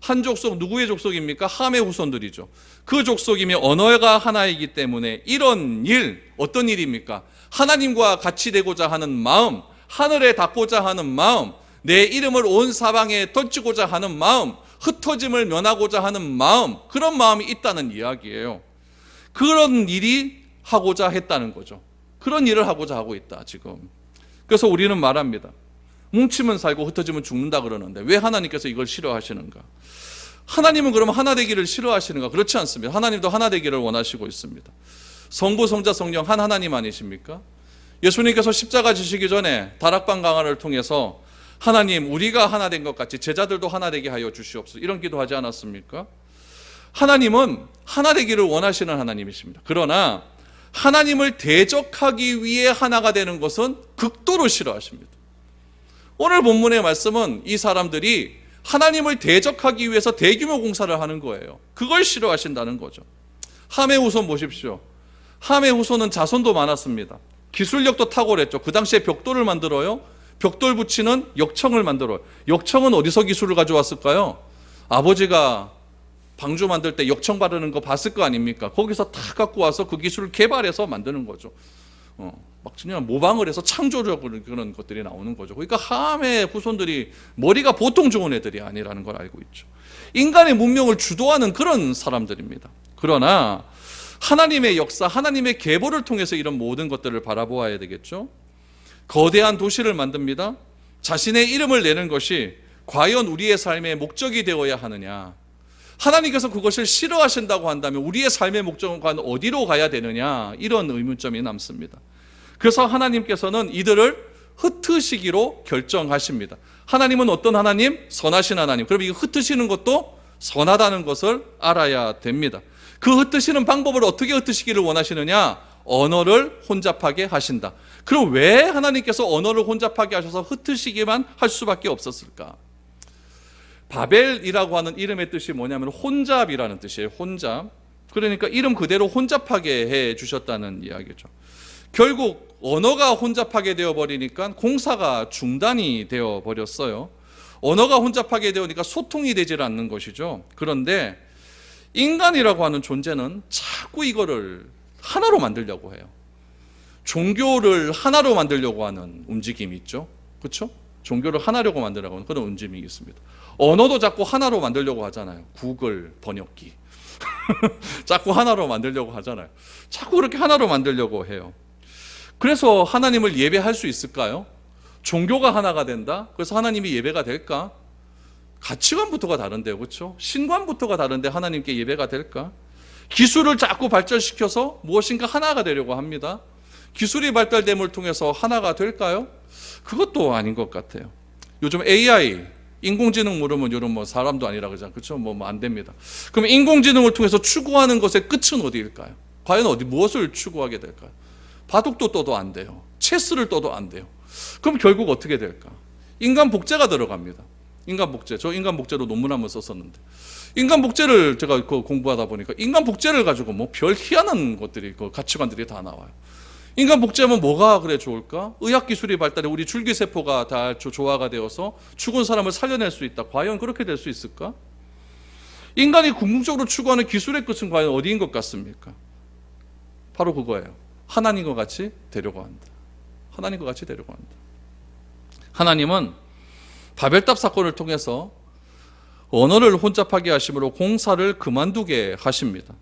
한 족속, 누구의 족속입니까? 함의 후손들이죠. 그 족속이며 언어가 하나이기 때문에 이런 일, 어떤 일입니까? 하나님과 같이 되고자 하는 마음, 하늘에 닿고자 하는 마음, 내 이름을 온 사방에 던지고자 하는 마음, 흩어짐을 면하고자 하는 마음, 그런 마음이 있다는 이야기예요. 그런 일이 하고자 했다는 거죠. 그런 일을 하고자 하고 있다 지금. 그래서 우리는 말합니다. 뭉치면 살고 흩어지면 죽는다 그러는데 왜 하나님께서 이걸 싫어하시는가? 하나님은 그러면 하나 되기를 싫어하시는가? 그렇지 않습니다. 하나님도 하나 되기를 원하시고 있습니다. 성부, 성자, 성령 한 하나님 아니십니까? 예수님께서 십자가 지시기 전에 다락방 강화를 통해서 하나님, 우리가 하나 된 것 같이 제자들도 하나 되게 하여 주시옵소서, 이런 기도하지 않았습니까? 하나님은 하나 되기를 원하시는 하나님이십니다. 그러나 하나님을 대적하기 위해 하나가 되는 것은 극도로 싫어하십니다. 오늘 본문의 말씀은 이 사람들이 하나님을 대적하기 위해서 대규모 공사를 하는 거예요. 그걸 싫어하신다는 거죠. 함의 후손 보십시오. 함의 후손은 자손도 많았습니다. 기술력도 탁월했죠. 그 당시에 벽돌을 만들어요. 벽돌 붙이는 역청을 만들어요. 역청은 어디서 기술을 가져왔을까요? 아버지가 방주 만들 때 역청 바르는 거 봤을 거 아닙니까? 거기서 다 갖고 와서 그 기술을 개발해서 만드는 거죠. 막 그냥 모방을 해서 창조적으로 그런 것들이 나오는 거죠. 그러니까 함의 후손들이 머리가 보통 좋은 애들이 아니라는 걸 알고 있죠. 인간의 문명을 주도하는 그런 사람들입니다. 그러나 하나님의 역사, 하나님의 계보를 통해서 이런 모든 것들을 바라보아야 되겠죠. 거대한 도시를 만듭니다. 자신의 이름을 내는 것이 과연 우리의 삶의 목적이 되어야 하느냐? 하나님께서 그것을 싫어하신다고 한다면 우리의 삶의 목적은 어디로 가야 되느냐? 이런 의문점이 남습니다. 그래서 하나님께서는 이들을 흩으시기로 결정하십니다. 하나님은 어떤 하나님? 선하신 하나님. 그럼 이 흩으시는 것도 선하다는 것을 알아야 됩니다. 그 흩으시는 방법을 어떻게 흩으시기를 원하시느냐? 언어를 혼잡하게 하신다. 그럼 왜 하나님께서 언어를 혼잡하게 하셔서 흩으시기만 할 수밖에 없었을까? 바벨이라고 하는 이름의 뜻이 뭐냐면 혼잡이라는 뜻이에요. 혼잡. 그러니까 이름 그대로 혼잡하게 해 주셨다는 이야기죠. 결국 언어가 혼잡하게 되어버리니까 공사가 중단이 되어버렸어요. 언어가 혼잡하게 되니까 소통이 되질 않는 것이죠. 그런데 인간이라고 하는 존재는 자꾸 이거를 하나로 만들려고 해요. 종교를 하나로 만들려고 하는 움직임이 있죠. 그렇죠? 종교를 하나로 만들려고 하는 그런 움직임이 있습니다. 언어도 자꾸 하나로 만들려고 하잖아요. 구글 번역기. 자꾸 하나로 만들려고 하잖아요. 자꾸 그렇게 하나로 만들려고 해요. 그래서 하나님을 예배할 수 있을까요? 종교가 하나가 된다? 그래서 하나님이 예배가 될까? 가치관부터가 다른데요. 그렇죠? 신관부터가 다른데 하나님께 예배가 될까? 기술을 자꾸 발전시켜서 무엇인가 하나가 되려고 합니다. 기술이 발달됨을 통해서 하나가 될까요? 그것도 아닌 것 같아요. 요즘 AI, 인공지능 모르면 이런 뭐 사람도 아니라 그러잖아요. 그렇죠? 뭐 안 됩니다. 그럼 인공지능을 통해서 추구하는 것의 끝은 어디일까요? 과연 무엇을 추구하게 될까요? 바둑도 떠도 안 돼요. 체스를 떠도 안 돼요. 그럼 결국 어떻게 될까? 인간 복제가 들어갑니다. 인간 복제. 저 인간 복제로 논문 한번 썼었는데. 인간 복제를 제가 공부하다 보니까 인간 복제를 가지고 뭐 별 희한한 것들이, 가치관들이 다 나와요. 인간 복제하면 뭐가 그래 좋을까? 의학 기술이 발달해 우리 줄기세포가 다 조화가 되어서 죽은 사람을 살려낼 수 있다. 과연 그렇게 될 수 있을까? 인간이 궁극적으로 추구하는 기술의 끝은 과연 어디인 것 같습니까? 바로 그거예요. 하나님과 같이 되려고 한다. 하나님과 같이 되려고 한다. 하나님은 바벨탑 사건을 통해서 언어를 혼잡하게 하심으로 공사를 그만두게 하십니다.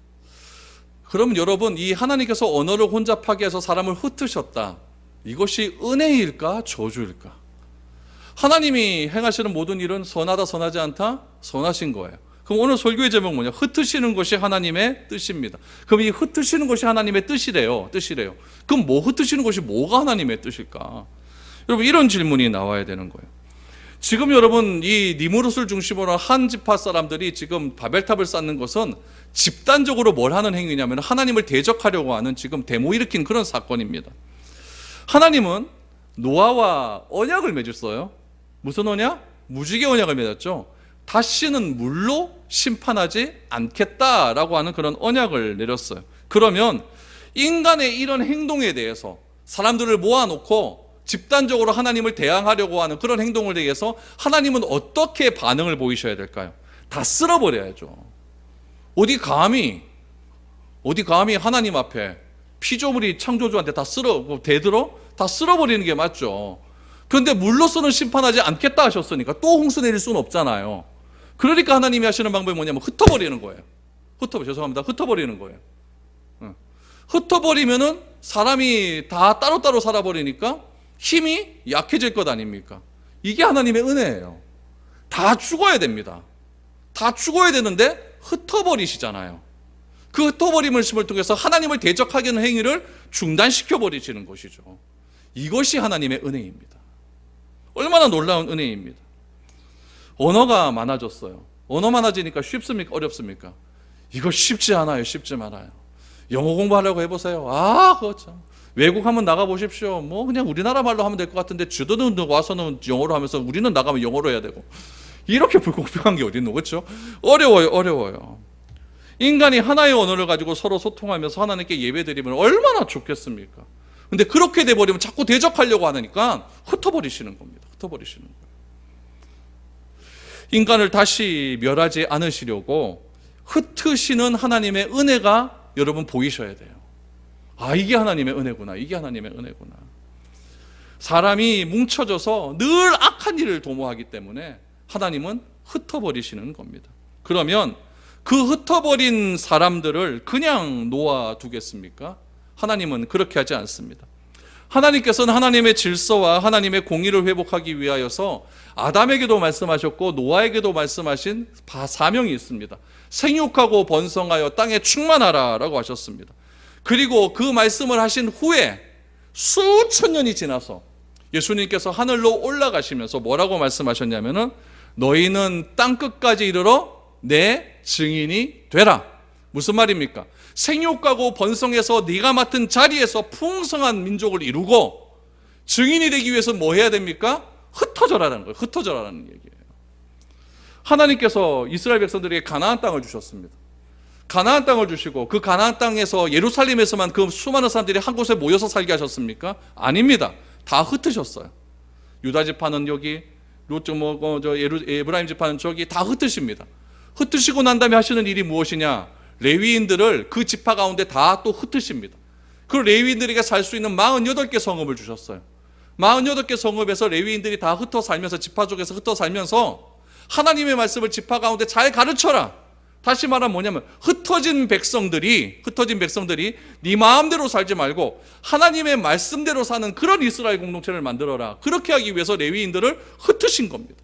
그럼 여러분, 이 하나님께서 언어를 혼잡하게 해서 사람을 흩으셨다. 이것이 은혜일까 저주일까? 하나님이 행하시는 모든 일은 선하다 선하지 않다? 선하신 거예요. 그럼 오늘 설교의 제목은 뭐냐? 흩으시는 것이 하나님의 뜻입니다. 그럼 이 흩으시는 것이 하나님의 뜻이래요. 그럼 뭐 흩으시는 것이 뭐가 하나님의 뜻일까? 여러분, 이런 질문이 나와야 되는 거예요. 지금 여러분, 이 니무롯을 중심으로 한 지파 사람들이 지금 바벨탑을 쌓는 것은 집단적으로 뭘 하는 행위냐면 하나님을 대적하려고 하는 지금 데모 일으킨 그런 사건입니다. 하나님은 노아와 언약을 맺었어요. 무슨 언약? 무지개 언약을 맺었죠. 다시는 물로 심판하지 않겠다라고 하는 그런 언약을 내렸어요. 그러면 인간의 이런 행동에 대해서 사람들을 모아놓고 집단적으로 하나님을 대항하려고 하는 그런 행동을 대해서 하나님은 어떻게 반응을 보이셔야 될까요? 다 쓸어버려야죠. 어디 감히 하나님 앞에 피조물이 창조주한테 다 대들어? 다 쓸어버리는 게 맞죠. 그런데 물로서는 심판하지 않겠다 하셨으니까 또 홍수 내릴 수는 없잖아요. 그러니까 하나님이 하시는 방법이 뭐냐면 흩어버리는 거예요. 흩어버리는 거예요. 흩어버리면은 사람이 다 따로따로 살아버리니까 힘이 약해질 것 아닙니까? 이게 하나님의 은혜예요. 다 죽어야 됩니다. 다 죽어야 되는데 흩어버리시잖아요. 그 흩어버림을 통해서 하나님을 대적하게 하는 행위를 중단시켜버리시는 것이죠. 이것이 하나님의 은혜입니다. 얼마나 놀라운 은혜입니다. 언어가 많아졌어요. 언어 많아지니까 쉽습니까? 어렵습니까? 이거 쉽지 않아요. 영어 공부하려고 해보세요. 그거 참. 외국 한번 나가보십시오. 뭐 그냥 우리나라 말로 하면 될 것 같은데 주도는 와서는 영어로 하면서 우리는 나가면 영어로 해야 되고 이렇게 불공평한 게 어디 있노? 그렇죠? 어려워요. 인간이 하나의 언어를 가지고 서로 소통하면서 하나님께 예배드리면 얼마나 좋겠습니까? 근데 그렇게 돼버리면 자꾸 대적하려고 하니까 흩어버리시는 겁니다. 인간을 다시 멸하지 않으시려고 흩으시는 하나님의 은혜가 여러분 보이셔야 돼요. 이게 하나님의 은혜구나. 사람이 뭉쳐져서 늘 악한 일을 도모하기 때문에 하나님은 흩어버리시는 겁니다. 그러면 그 흩어버린 사람들을 그냥 놓아두겠습니까? 하나님은 그렇게 하지 않습니다. 하나님께서는 하나님의 질서와 하나님의 공의를 회복하기 위하여서 아담에게도 말씀하셨고 노아에게도 말씀하신 사명이 있습니다. 생육하고 번성하여 땅에 충만하라 라고 하셨습니다. 그리고 그 말씀을 하신 후에 수천 년이 지나서 예수님께서 하늘로 올라가시면서 뭐라고 말씀하셨냐면은 너희는 땅끝까지 이르러 내 증인이 되라. 무슨 말입니까? 생육하고 번성해서 네가 맡은 자리에서 풍성한 민족을 이루고 증인이 되기 위해서 뭐 해야 됩니까? 흩어져라라는 거예요. 흩어져라라는 얘기예요. 하나님께서 이스라엘 백성들에게 가나안 땅을 주셨습니다. 가나안 땅을 주시고 그 가나안 땅에서 예루살렘에서만 그 수많은 사람들이 한 곳에 모여서 살게 하셨습니까? 아닙니다. 다 흩으셨어요. 유다 지파는 여기, 에브라임 지파는 저기 다 흩으십니다. 흩으시고 난 다음에 하시는 일이 무엇이냐? 레위인들을 그 지파 가운데 다 또 흩으십니다. 그 레위인들에게 살 수 있는 48개 성읍을 주셨어요. 48개 성읍에서 레위인들이 다 흩어 살면서 지파 쪽에서 흩어 살면서 하나님의 말씀을 지파 가운데 잘 가르쳐라. 다시 말하면 뭐냐면 흩어진 백성들이 네 마음대로 살지 말고 하나님의 말씀대로 사는 그런 이스라엘 공동체를 만들어라. 그렇게 하기 위해서 레위인들을 흩으신 겁니다.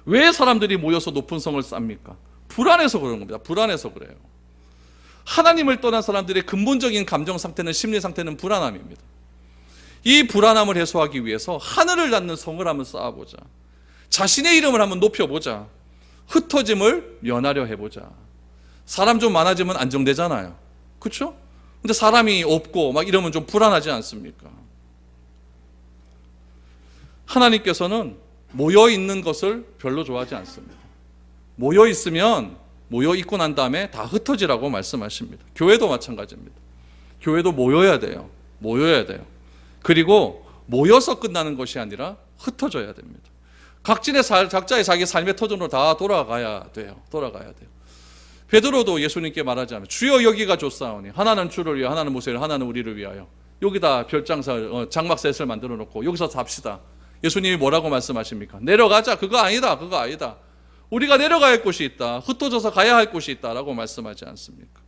왜 사람들이 모여서 높은 성을 쌓습니까? 불안해서 그런 겁니다. 불안해서 그래요. 하나님을 떠난 사람들의 근본적인 감정 상태는, 심리 상태는 불안함입니다. 이 불안함을 해소하기 위해서 하늘을 닿는 성을 한번 쌓아보자. 자신의 이름을 한번 높여보자. 흩어짐을 면하려 해보자. 사람 좀 많아지면 안정되잖아요. 그렇죠? 근데 사람이 없고 막 이러면 좀 불안하지 않습니까? 하나님께서는 모여 있는 것을 별로 좋아하지 않습니다. 모여 있으면 모여 있고 난 다음에 다 흩어지라고 말씀하십니다. 교회도 마찬가지입니다. 교회도 모여야 돼요. 모여야 돼요. 그리고 모여서 끝나는 것이 아니라 흩어져야 됩니다. 각자의 자기 삶의 터전으로 다 돌아가야 돼요. 베드로도 예수님께 말하자면 주여 여기가 좋사오니 하나는 주를 위하여 하나는 모세를 하나는 우리를 위하여 여기다 별장사 장막셋을 만들어 놓고 여기서 삽시다. 예수님이 뭐라고 말씀하십니까? 내려가자. 그거 아니다. 우리가 내려가야 할 곳이 있다. 흩어져서 가야 할 곳이 있다라고 말씀하지 않습니까?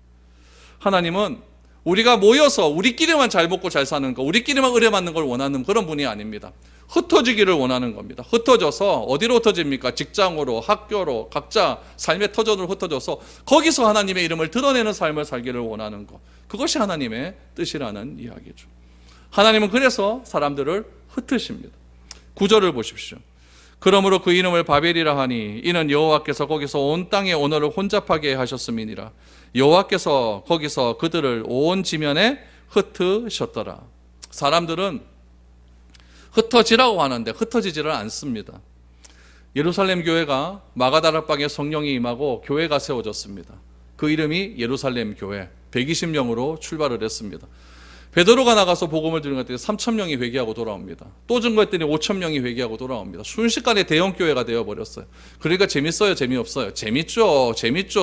하나님은 우리가 모여서 우리끼리만 잘 먹고 잘 사는 거, 우리끼리만 의뢰 맞는 걸 원하는 그런 분이 아닙니다. 흩어지기를 원하는 겁니다. 흩어져서 어디로 흩어집니까? 직장으로, 학교로, 각자 삶의 터전으로 흩어져서 거기서 하나님의 이름을 드러내는 삶을 살기를 원하는 것. 그것이 하나님의 뜻이라는 이야기죠. 하나님은 그래서 사람들을 흩으십니다. 9절을 보십시오. 그러므로 그 이름을 바벨이라 하니 이는 여호와께서 거기서 온 땅의 언어를 혼잡하게 하셨음이니라. 여호와께서 거기서 그들을 온 지면에 흩으셨더라. 사람들은 흩어지라고 하는데 흩어지지를 않습니다. 예루살렘 교회가 마가다락방에 성령이 임하고 교회가 세워졌습니다. 그 이름이 예루살렘 교회, 120명으로 출발을 했습니다. 베드로가 나가서 복음을 들은 것 3,000명이 회개하고 돌아옵니다. 또 증거했더니 5,000명이 회개하고 돌아옵니다. 순식간에 대형교회가 되어버렸어요. 그러니까 재밌어요? 재미없어요? 재밌죠.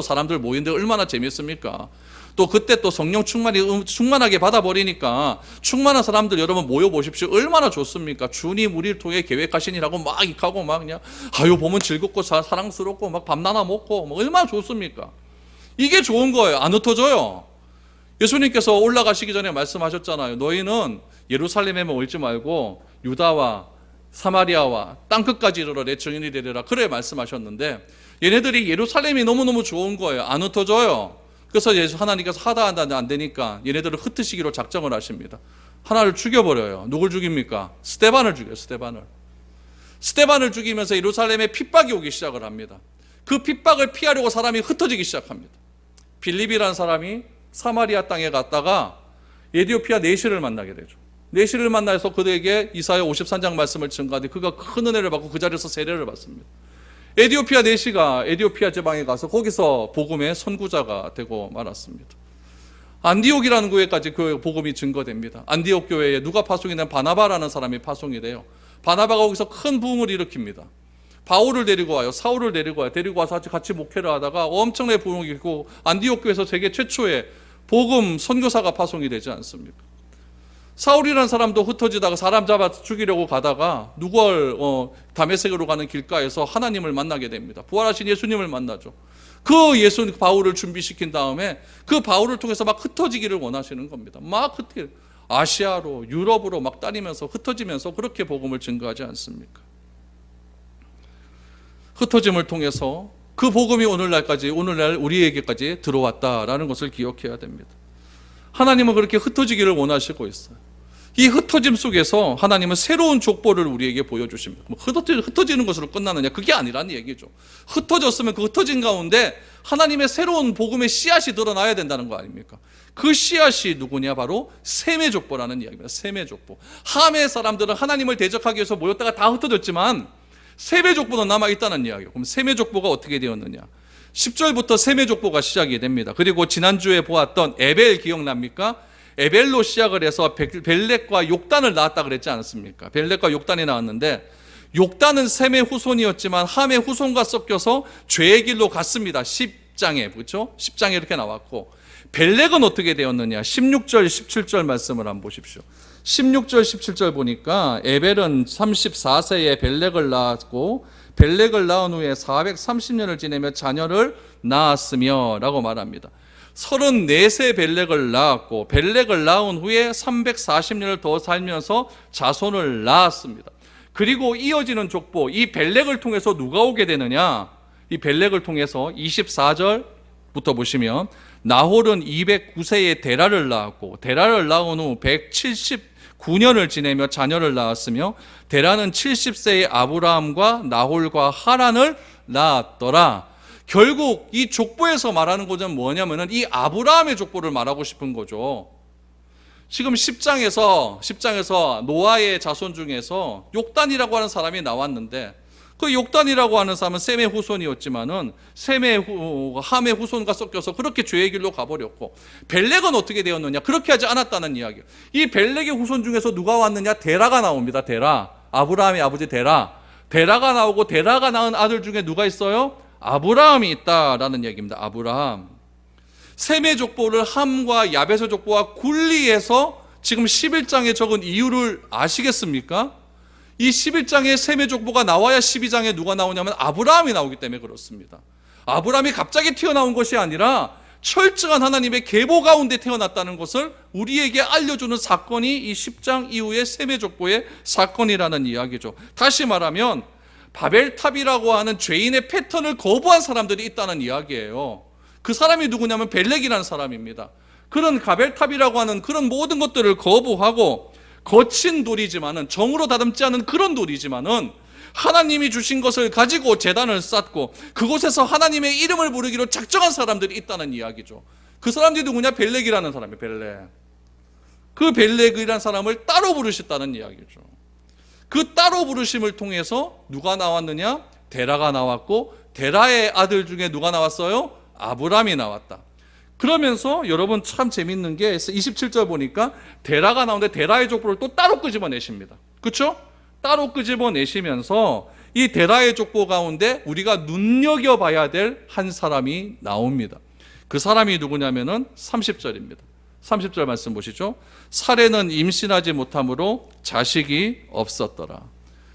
사람들 모이는데 얼마나 재밌습니까? 또 그때 또 성령 충만하게 받아버리니까 충만한 사람들 여러분 모여보십시오. 얼마나 좋습니까? 주님 우리를 통해 계획하시니라고 막 익하고 막 그냥 보면 즐겁고 사랑스럽고 막 밤나나 먹고 뭐 얼마나 좋습니까? 이게 좋은 거예요. 안 흩어져요. 예수님께서 올라가시기 전에 말씀하셨잖아요. 너희는 예루살렘에만 올지 말고 유다와 사마리아와 땅끝까지 이르러 내 증인이 되리라. 그래 말씀하셨는데 얘네들이 예루살렘이 너무너무 좋은 거예요. 안 흩어져요. 그래서 하나님께서 하다 안 되니까 얘네들을 흩으시기로 작정을 하십니다. 하나를 죽여버려요. 누굴 죽입니까? 스데반을 죽여요. 스데반을 죽이면서 예루살렘에 핍박이 오기 시작을 합니다. 그 핍박을 피하려고 사람이 흩어지기 시작합니다. 빌립이라는 사람이 사마리아 땅에 갔다가 에디오피아 내시를 만나게 되죠. 내시를 만나서 그에게 이사야 53장 말씀을 증거하되 그가 큰 은혜를 받고 그 자리에서 세례를 받습니다. 에디오피아 내시가 에디오피아 지방에 가서 거기서 복음의 선구자가 되고 말았습니다. 안디옥이라는 교회까지 그 복음이 증거됩니다. 안디옥 교회에 누가 파송이 되면 바나바라는 사람이 파송이 돼요. 바나바가 거기서 큰 부흥을 일으킵니다. 바울을 데리고 와요. 사울을 데리고 와서 같이 목회를 하다가 엄청나게 부흥이 있고 안디옥 교회에서 세계 최초의 복음 선교사가 파송이 되지 않습니까? 사울이라는 사람도 흩어지다가 사람 잡아 죽이려고 가다가 다메섹으로 가는 길가에서 하나님을 만나게 됩니다. 부활하신 예수님을 만나죠. 그 바울을 준비시킨 다음에 그 바울을 통해서 막 흩어지기를 원하시는 겁니다. 막 흩게 아시아로 유럽으로 막 다니면서 흩어지면서 그렇게 복음을 증거하지 않습니까? 흩어짐을 통해서 그 복음이 오늘날 우리에게까지 들어왔다라는 것을 기억해야 됩니다. 하나님은 그렇게 흩어지기를 원하시고 있어요. 이 흩어짐 속에서 하나님은 새로운 족보를 우리에게 보여주십니다. 흩어지는 것으로 끝나느냐? 그게 아니라는 얘기죠. 흩어졌으면 그 흩어진 가운데 하나님의 새로운 복음의 씨앗이 드러나야 된다는 거 아닙니까? 그 씨앗이 누구냐? 바로 셈의 족보라는 이야기입니다. 셈의 족보. 함의 사람들은 하나님을 대적하기 위해서 모였다가 다 흩어졌지만 셈의 족보는 남아있다는 이야기예요. 그럼 셈의 족보가 어떻게 되었느냐? 10절부터 셈의 족보가 시작이 됩니다. 그리고 지난주에 보았던 에벨 기억납니까? 에벨로 시작을 해서 벨렉과 욕단을 낳았다 그랬지 않았습니까? 벨렉과 욕단이 나왔는데 욕단은 셈의 후손이었지만 함의 후손과 섞여서 죄의 길로 갔습니다. 10장에, 그렇죠? 10장에 이렇게 나왔고, 벨렉은 어떻게 되었느냐? 16절, 17절 말씀을 한번 보십시오. 16절, 17절 보니까 에벨은 34세에 벨렉을 낳았고 벨렉을 낳은 후에 430년을 지내며 자녀를 낳았으며 라고 말합니다. 34세 벨렉을 낳았고 벨렉을 낳은 후에 340년을 더 살면서 자손을 낳았습니다. 그리고 이어지는 족보, 이 벨렉을 통해서 누가 오게 되느냐? 이 벨렉을 통해서 24절부터 보시면 나홀은 209세에 데라를 낳았고 데라를 낳은 후 179년을 지내며 자녀를 낳았으며 데라는 70세에 아브라함과 나홀과 하란을 낳았더라. 결국 이 족보에서 말하는 것은 뭐냐면은 이 아브라함의 족보를 말하고 싶은 거죠. 지금 10장에서 노아의 자손 중에서 욕단이라고 하는 사람이 나왔는데 그 욕단이라고 하는 사람은 셈의 후손이었지만은 함의 후손과 섞여서 그렇게 죄의 길로 가버렸고, 벨렉은 어떻게 되었느냐? 그렇게 하지 않았다는 이야기예요. 이 벨렉의 후손 중에서 누가 왔느냐? 데라가 나옵니다. 데라, 아브라함의 아버지 데라가 나오고 데라가 낳은 아들 중에 누가 있어요? 아브라함이 있다라는 얘기입니다. 아브라함. 셈의 족보를 함과 야벳의 족보와 분리해서 지금 11장에 적은 이유를 아시겠습니까? 이 11장에 셈의 족보가 나와야 12장에 누가 나오냐면 아브라함이 나오기 때문에 그렇습니다. 아브라함이 갑자기 튀어나온 것이 아니라 철저한 하나님의 계보 가운데 태어났다는 것을 우리에게 알려주는 사건이 이 10장 이후의 셈의 족보의 사건이라는 이야기죠. 다시 말하면 바벨탑이라고 하는 죄인의 패턴을 거부한 사람들이 있다는 이야기예요. 그 사람이 누구냐면 벨렉이라는 사람입니다. 그런 바벨탑이라고 하는 그런 모든 것들을 거부하고 거친 돌이지만은, 정으로 다듬지 않은 그런 돌이지만은 하나님이 주신 것을 가지고 제단을 쌓고 그곳에서 하나님의 이름을 부르기로 작정한 사람들이 있다는 이야기죠. 그 사람들이 누구냐? 벨렉이라는 사람이에요. 벨렉. 그 벨렉이라는 사람을 따로 부르셨다는 이야기죠. 그 따로 부르심을 통해서 누가 나왔느냐? 데라가 나왔고, 데라의 아들 중에 누가 나왔어요? 아브람이 나왔다. 그러면서 여러분 참 재밌는 게 27절 보니까 데라가 나오는데 데라의 족보를 또 따로 끄집어내십니다. 그렇죠? 따로 끄집어내시면서 이 데라의 족보 가운데 우리가 눈여겨봐야 될 한 사람이 나옵니다. 그 사람이 누구냐면은 30절입니다. 30절 말씀 보시죠. 사레는 임신하지 못함으로 자식이 없었더라.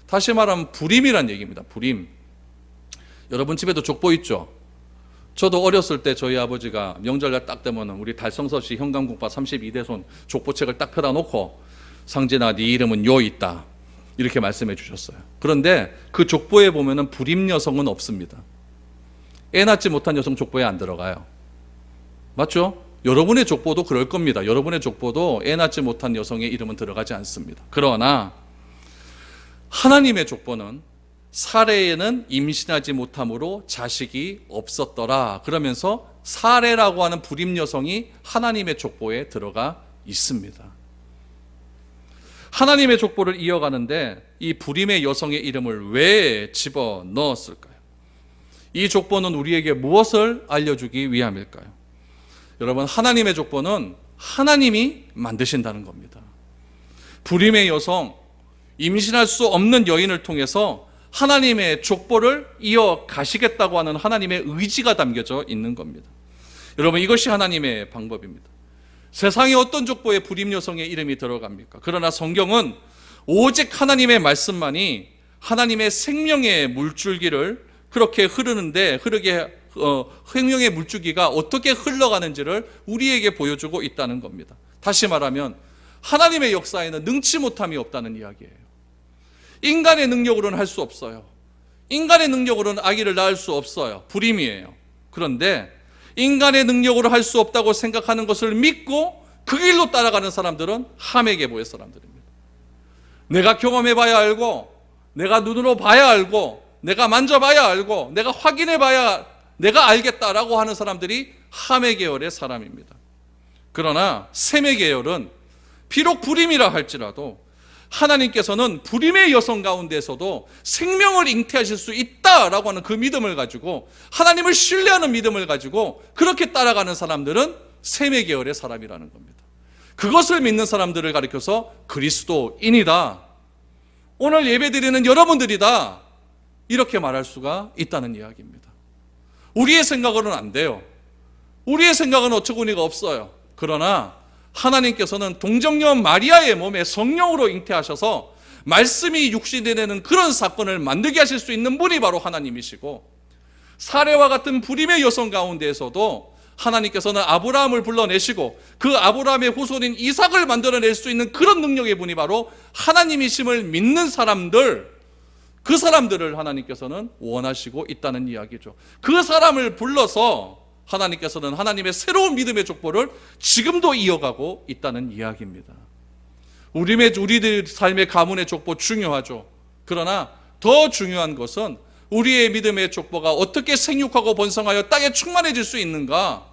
다시 말하면 불임이란 얘기입니다. 불임. 여러분 집에도 족보 있죠? 저도 어렸을 때 저희 아버지가 명절날 딱 되면 우리 달성서시 현관국파 32대손 족보책을 딱 펴다놓고 상진아 네 이름은 요 있다 이렇게 말씀해 주셨어요. 그런데 그 족보에 보면은 불임 여성은 없습니다. 애 낳지 못한 여성 족보에 안 들어가요. 맞죠? 여러분의 족보도 그럴 겁니다. 여러분의 족보도 애 낳지 못한 여성의 이름은 들어가지 않습니다. 그러나 하나님의 족보는 사레에는 임신하지 못함으로 자식이 없었더라. 그러면서 사레라고 하는 불임 여성이 하나님의 족보에 들어가 있습니다. 하나님의 족보를 이어가는데 이 불임의 여성의 이름을 왜 집어 넣었을까요? 이 족보는 우리에게 무엇을 알려주기 위함일까요? 여러분, 하나님의 족보는 하나님이 만드신다는 겁니다. 불임의 여성, 임신할 수 없는 여인을 통해서 하나님의 족보를 이어가시겠다고 하는 하나님의 의지가 담겨져 있는 겁니다. 여러분, 이것이 하나님의 방법입니다. 세상에 어떤 족보에 불임 여성의 이름이 들어갑니까? 그러나 성경은 오직 하나님의 말씀만이 하나님의 생명의 물줄기를 그렇게 흐르는데 생명의 물줄기가 어떻게 흘러가는지를 우리에게 보여주고 있다는 겁니다. 다시 말하면 하나님의 역사에는 능치 못함이 없다는 이야기예요. 인간의 능력으로는 할 수 없어요. 인간의 능력으로는 아기를 낳을 수 없어요. 불임이에요. 그런데 인간의 능력으로 할 수 없다고 생각하는 것을 믿고 그 길로 따라가는 사람들은 하메게보의 사람들입니다. 내가 경험해봐야 알고, 내가 눈으로 봐야 알고, 내가 만져봐야 알고, 내가 확인해봐야 내가 알겠다라고 하는 사람들이 하메 계열의 사람입니다. 그러나 세메 계열은 비록 불임이라 할지라도 하나님께서는 불임의 여성 가운데서도 생명을 잉태하실 수 있다라고 하는 그 믿음을 가지고, 하나님을 신뢰하는 믿음을 가지고 그렇게 따라가는 사람들은 세메 계열의 사람이라는 겁니다. 그것을 믿는 사람들을 가리켜서 그리스도인이다, 오늘 예배드리는 여러분들이다, 이렇게 말할 수가 있다는 이야기입니다. 우리의 생각으로는 안 돼요. 우리의 생각은 어처구니가 없어요. 그러나 하나님께서는 동정녀 마리아의 몸에 성령으로 잉태하셔서 말씀이 육신이 되는 그런 사건을 만들게 하실 수 있는 분이 바로 하나님이시고, 사례와 같은 불임의 여성 가운데에서도 하나님께서는 아브라함을 불러내시고 그 아브라함의 후손인 이삭을 만들어낼 수 있는 그런 능력의 분이 바로 하나님이심을 믿는 사람들, 그 사람들을 하나님께서는 원하시고 있다는 이야기죠. 그 사람을 불러서 하나님께서는 하나님의 새로운 믿음의 족보를 지금도 이어가고 있다는 이야기입니다. 우리들 삶의 가문의 족보 중요하죠. 그러나 더 중요한 것은 우리의 믿음의 족보가 어떻게 생육하고 번성하여 땅에 충만해질 수 있는가,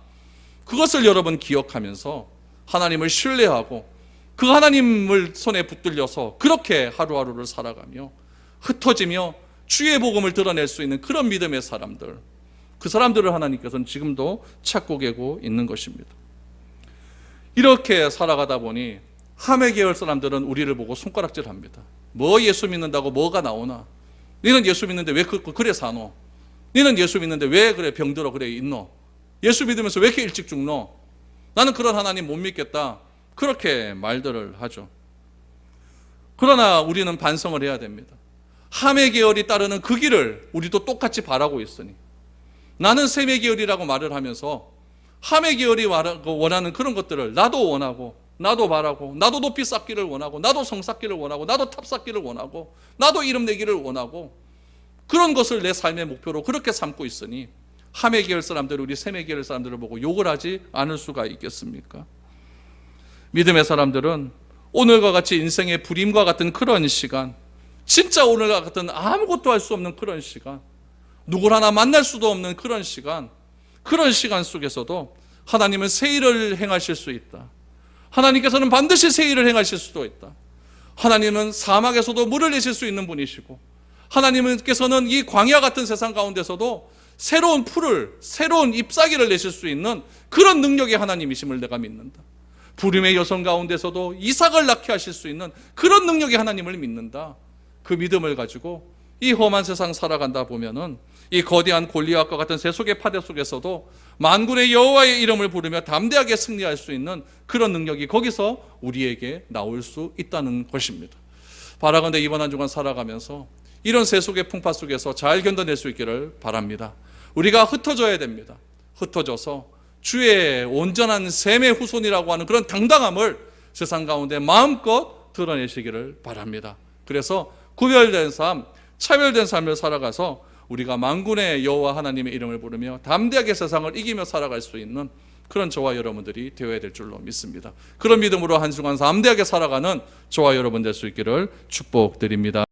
그것을 여러분 기억하면서 하나님을 신뢰하고 그 하나님을 손에 붙들려서 그렇게 하루하루를 살아가며 흩어지며 주의 복음을 드러낼 수 있는 그런 믿음의 사람들, 그 사람들을 하나님께서는 지금도 찾고 계고 있는 것입니다. 이렇게 살아가다 보니 하메 계열 사람들은 우리를 보고 손가락질합니다. 뭐 예수 믿는다고 뭐가 나오나? 너는 예수 믿는데 왜 그래 사노? 너는 예수 믿는데 왜 그래 병들어 그래 있노? 예수 믿으면서 왜 이렇게 일찍 죽노? 나는 그런 하나님 못 믿겠다, 그렇게 말들을 하죠. 그러나 우리는 반성을 해야 됩니다. 하메 계열이 따르는 그 길을 우리도 똑같이 바라고 있으니, 나는 세메 계열이라고 말을 하면서 하메 계열이 원하는 그런 것들을 나도 원하고, 나도 바라고, 나도 높이 쌓기를 원하고, 나도 성 쌓기를 원하고, 나도 탑 쌓기를 원하고, 나도 이름 내기를 원하고, 그런 것을 내 삶의 목표로 그렇게 삼고 있으니 하메 계열 사람들, 우리 세메 계열 사람들을 보고 욕을 하지 않을 수가 있겠습니까? 믿음의 사람들은 오늘과 같이 인생의 불임과 같은 그런 시간, 진짜 오늘과 같은 아무것도 할 수 없는 그런 시간, 누굴 하나 만날 수도 없는 그런 시간 속에서도 하나님은 새 일을 행하실 수 있다. 하나님께서는 반드시 새 일을 행하실 수도 있다. 하나님은 사막에서도 물을 내실 수 있는 분이시고, 하나님께서는 이 광야 같은 세상 가운데서도 새로운 풀을, 새로운 잎사귀를 내실 수 있는 그런 능력의 하나님이심을 내가 믿는다. 불임의 여성 가운데서도 이삭을 낳게 하실 수 있는 그런 능력의 하나님을 믿는다. 그 믿음을 가지고 이 험한 세상 살아간다 보면은 이 거대한 골리앗과 같은 세속의 파대 속에서도 만군의 여호와의 이름을 부르며 담대하게 승리할 수 있는 그런 능력이 거기서 우리에게 나올 수 있다는 것입니다. 바라건대 이번 한 주간 살아가면서 이런 세속의 풍파 속에서 잘 견뎌낼 수 있기를 바랍니다. 우리가 흩어져야 됩니다. 흩어져서 주의 온전한 셈의 후손이라고 하는 그런 당당함을 세상 가운데 마음껏 드러내시기를 바랍니다. 그래서 구별된 삶, 차별된 삶을 살아가서 우리가 만군의 여호와 하나님의 이름을 부르며 담대하게 세상을 이기며 살아갈 수 있는 그런 저와 여러분들이 되어야 될 줄로 믿습니다. 그런 믿음으로 한순간 담대하게 살아가는 저와 여러분 될 수 있기를 축복드립니다.